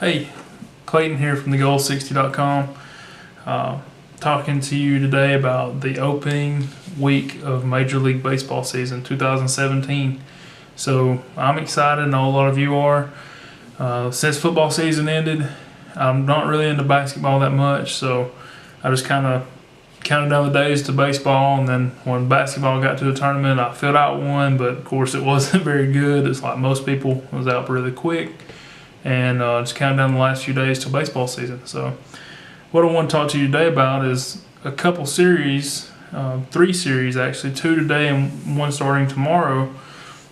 Hey, Clayton here from TheGoal60.com. Talking to you today about the opening week of Major League Baseball season 2017. So I'm excited, and a lot of you are. Since football season ended, I'm not really into basketball that much, so I just kind of counted down the days to baseball, and then when basketball got to the tournament, I filled out one, but of course it wasn't very good. It's like most people, it was out really quick, and just counted down the last few days to baseball season. So what I want to talk to you today about is a couple series, 3 series actually, 2 today and 1 starting tomorrow,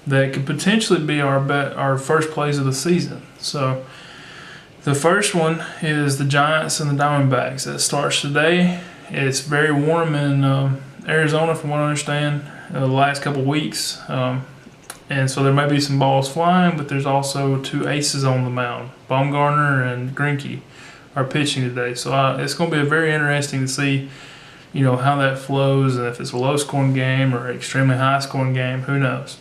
that could potentially be our first plays of the season. So the first one is the Giants and the Diamondbacks. That starts today. It's very warm in Arizona, from what I understand, the last couple weeks. And so there may be some balls flying, but there's also 2 aces on the mound. Bumgarner and Greinke are pitching today. So it's going to be very interesting to see, how that flows, and if it's a low-scoring game or an extremely high-scoring game, who knows.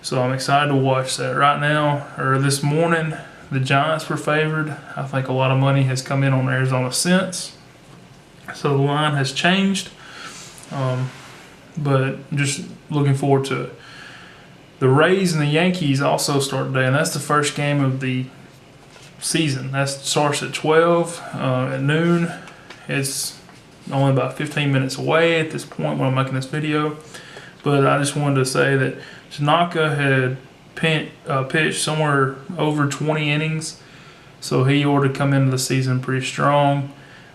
So I'm excited to watch that. Right now, or this morning, the Giants were favored. I think a lot of money has come in on Arizona since. So the line has changed, but just looking forward to it. The Rays and the Yankees also start today, and that's the first game of the season. That starts at 12 at noon. It's only about 15 minutes away at this point when I'm making this video, but I just wanted to say that Tanaka had pitched somewhere over 20 innings, so he ought to come into the season pretty strong.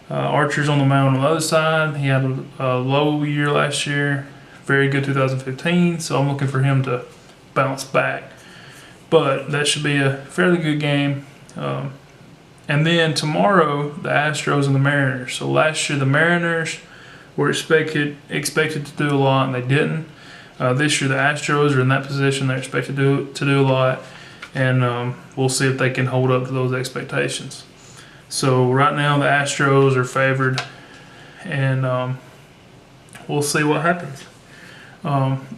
Archer's on the mound on the other side. He had a low year last year, very good 2015, so I'm looking for him to bounce back. But that should be a fairly good game. And then tomorrow, the Astros and the Mariners. So last year, the Mariners were expected to do a lot, and they didn't. This year, the Astros are in that position. They're expected to do a lot, and we'll see if they can hold up to those expectations. So right now, the Astros are favored, and we'll see what happens.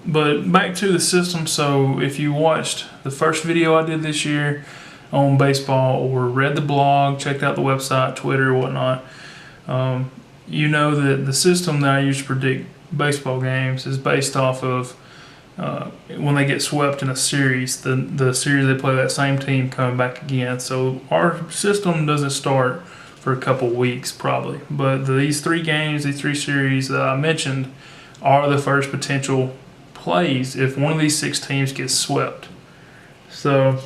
But back to the system. So if you watched the first video I did this year on baseball, or read the blog, checked out the website, Twitter, whatnot, you know that the system that I use to predict baseball games is based off of when they get swept in a series, the series they play that same team coming back again. So our system doesn't start for a couple weeks probably, but these 3 games, these 3 series that I mentioned are the first potential plays if one of these 6 teams gets swept. So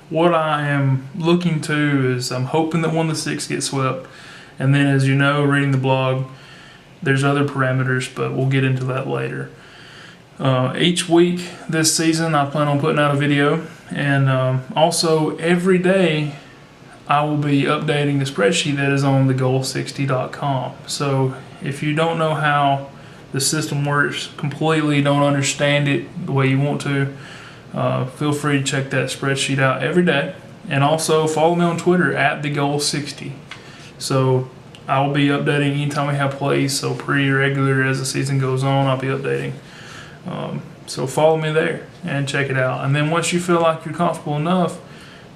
what I am looking to is I'm hoping that one of the 6 gets swept, and then, as you know, reading the blog, there's other parameters, but we'll get into that later. Each week this season, I plan on putting out a video, and also every day I will be updating the spreadsheet that is on TheGoal60.com. So if you don't know how the system works completely, don't understand it the way you want to, feel free to check that spreadsheet out every day. And also follow me on Twitter at TheGoal60. So I will be updating anytime we have plays, so pretty regular as the season goes on, I'll be updating. So follow me there and check it out. And then once you feel like you're comfortable enough,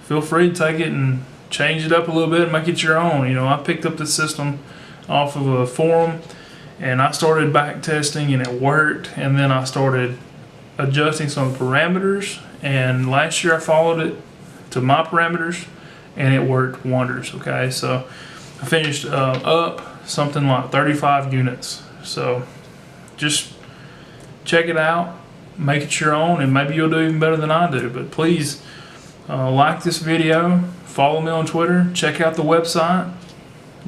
feel free to take it and change it up a little bit and make it your own. I picked up the system off of a forum, and I started back testing, and it worked. And then I started adjusting some parameters, and last year I followed it to my parameters, and it worked wonders. Okay, so I finished up something like 35 units. So just check it out, make it your own, and maybe you'll do even better than I do. But please like this video, follow me on Twitter, check out the website,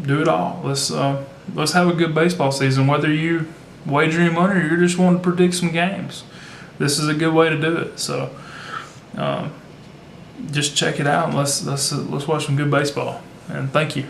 do it all. Let's have a good baseball season, whether you wagering money or you're just wanting to predict some games. This is a good way to do it. So just check it out, and let's watch some good baseball. And thank you.